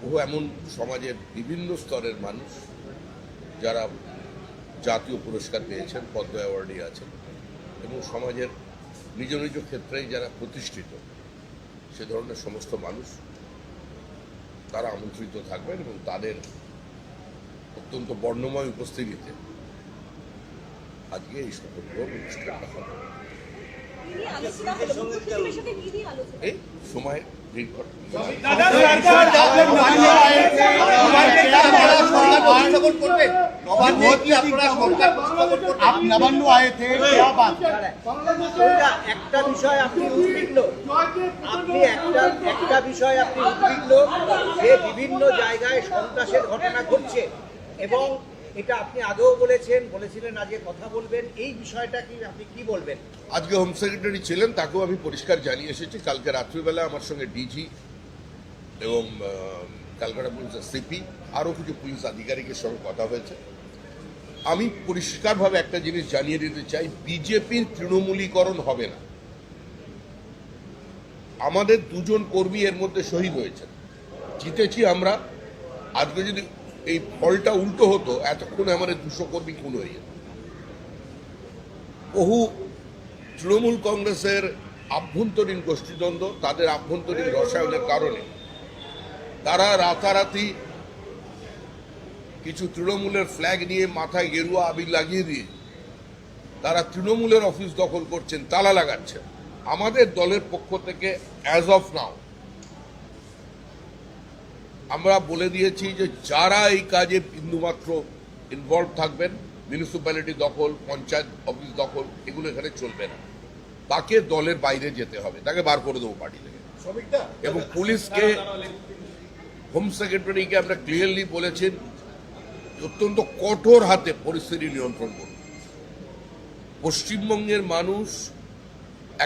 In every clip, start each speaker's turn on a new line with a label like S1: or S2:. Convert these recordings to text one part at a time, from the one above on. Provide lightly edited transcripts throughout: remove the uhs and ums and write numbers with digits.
S1: বহু এমন সমাজের বিভিন্ন স্তরের মানুষ যারা জাতীয় পুরস্কার পেয়েছেন, পদ্ম অ্যাওয়ার্ডে আছেন এবং সমাজের নিজ নিজ ক্ষেত্রেই যারা প্রতিষ্ঠিত সে ধরনের সমস্ত মানুষ তারা আমন্ত্রিত থাকবেন এবং তাদের অত্যন্ত বর্ণময় উপস্থিতিতে আজকে এই শপথ গ্রহণ অনুষ্ঠানটা হবে। এই সময়
S2: नवान्न आए थे क्या बात
S3: একটা বিষয় আপনি উদ্বিগ্ন একটা বিষয় আপনি উদ্বিগ্ন যে বিভিন্ন জায়গায় সন্ত্রাসের ঘটনা ঘটছে এবং এটা আপনি আগেও বলেছিলেন আজকে কথা বলবেন, এই বিষয়টা কি আপনি কি বলবেন?
S1: আজকে হোম সেক্রেটারি ছিলেন, তাকেও আমি পরিষ্কার জানিয়ে এসেছি। কালকে রাত্রিবেলা আমার সঙ্গে ডিজি এবং ক্যালকাটা পুলিশের সিপি আরও কিছু পুলিশ আধিকারিকের সঙ্গে কথা হয়েছে। আমি পরিষ্কারভাবে একটা জিনিস জানিয়ে দিতে চাই, বিজেপির তৃণমূলীকরণ হবে না। আমাদের দুজন কর্মী এর মধ্যে শহীদ হয়েছেন, জিতেছি আমরা। আজকে যদি এই ফলটা উল্টো হতো, এতক্ষণে আমাদের 200 কর্মী খুন হয়ে যেত। বহু তৃণমূল কংগ্রেসের আভ্যন্তরীণ গোষ্ঠীদ্বন্দ্ব, তাদের আভ্যন্তরীণ রসায়নের কারণে তারা রাতারাতি কিছু তৃণমূলের ফ্ল্যাগ নিয়ে মাথায় গেরুয়া আবির লাগিয়ে দিয়ে তারা তৃণমূলের অফিস দখল করছেন, তালা লাগাচ্ছেন। আমাদের দলের পক্ষ থেকে অ্যাজ অফ নাও আমরা বলে দিয়েছি যে যারা এই কাজে বিন্দুমাত্র ইনভলভ থাকবেন, মিউনিসিপ্যালিটি দখল, পঞ্চায়েত অফিস দখল, এগুলো এখানে চলবে না। তাকে দলের বাইরে যেতে হবে, তাকে বার করে দেবো পার্টি থেকে। এবং পুলিশকে, হোম সেক্রেটারিকে আমরা ক্লিয়ারলি বলেছেন অত্যন্ত কঠোর হাতে পরিস্থিতি নিয়ন্ত্রণ করুন। পশ্চিমবঙ্গের মানুষ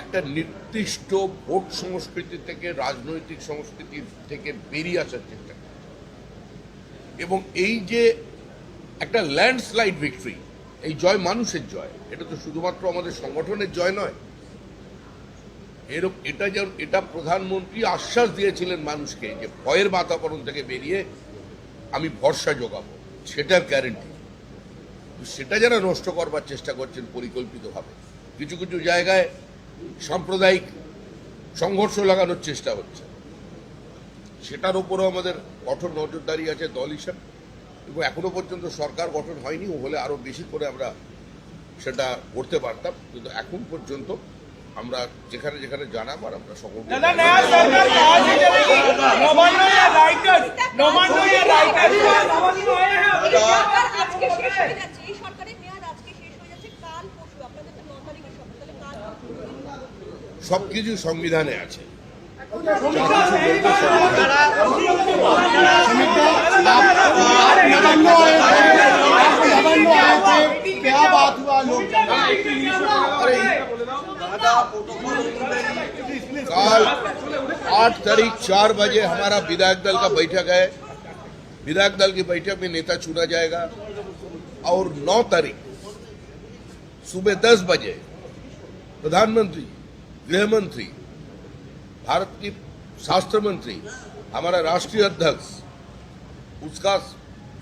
S1: একটা নির্দিষ্ট ভোট সংস্কৃতি থেকে, রাজনৈতিক সংস্কৃতি থেকে বেরিয়ে আসার চেষ্টা করে এবং এই যে একটা ল্যান্ডস্লাইড ভিক্টরি, এই জয় মানুষের জয়, এটা তো শুধুমাত্র আমাদের সংগঠনের জয় নয়। এটা প্রধানমন্ত্রী আশ্বাস দিয়েছিলেন মানুষকে যে ভয়ের বাতাবরণ থেকে বেরিয়ে আমি ভরসা যোগাবো, সেটার গ্যারেন্টি। সেটা যারা নষ্ট করবার চেষ্টা করছেন পরিকল্পিতভাবে, কিছু কিছু জায়গায় সাম্প্রদায়িক সংঘর্ষ লাগানোর চেষ্টা হচ্ছে, সেটার উপরও আমাদের কঠোর নজরদারি আছে দল হিসাবে। এবং এখনো পর্যন্ত সরকার গঠন হয়নি, ও হলে আরো বেশি করে আমরা সেটা করতে পারতাম, কিন্তু এখন পর্যন্ত আমরা যেখানে যেখানে জানাবার আমরা সকল সবকিছু সংবিধানে আছে।
S2: क्या बात हुआ लोग
S1: कल 8 तारीख 4 बजे हमारा विधायक दल का बैठक है। विधायक दल की बैठक में नेता चुना जाएगा और 9 तारीख सुबह 10 बजे प्रधानमंत्री, गृह मंत्री, भारत की शास्त्र मंत्री, हमारा राष्ट्रीय अध्यक्ष, उसका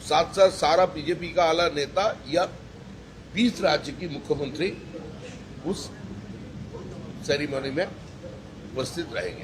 S1: साथ साथ सारा बीजेपी का आला नेता या 20 राज्य की मुख्यमंत्री उस सेरेमनी में उपस्थित रहेंगे।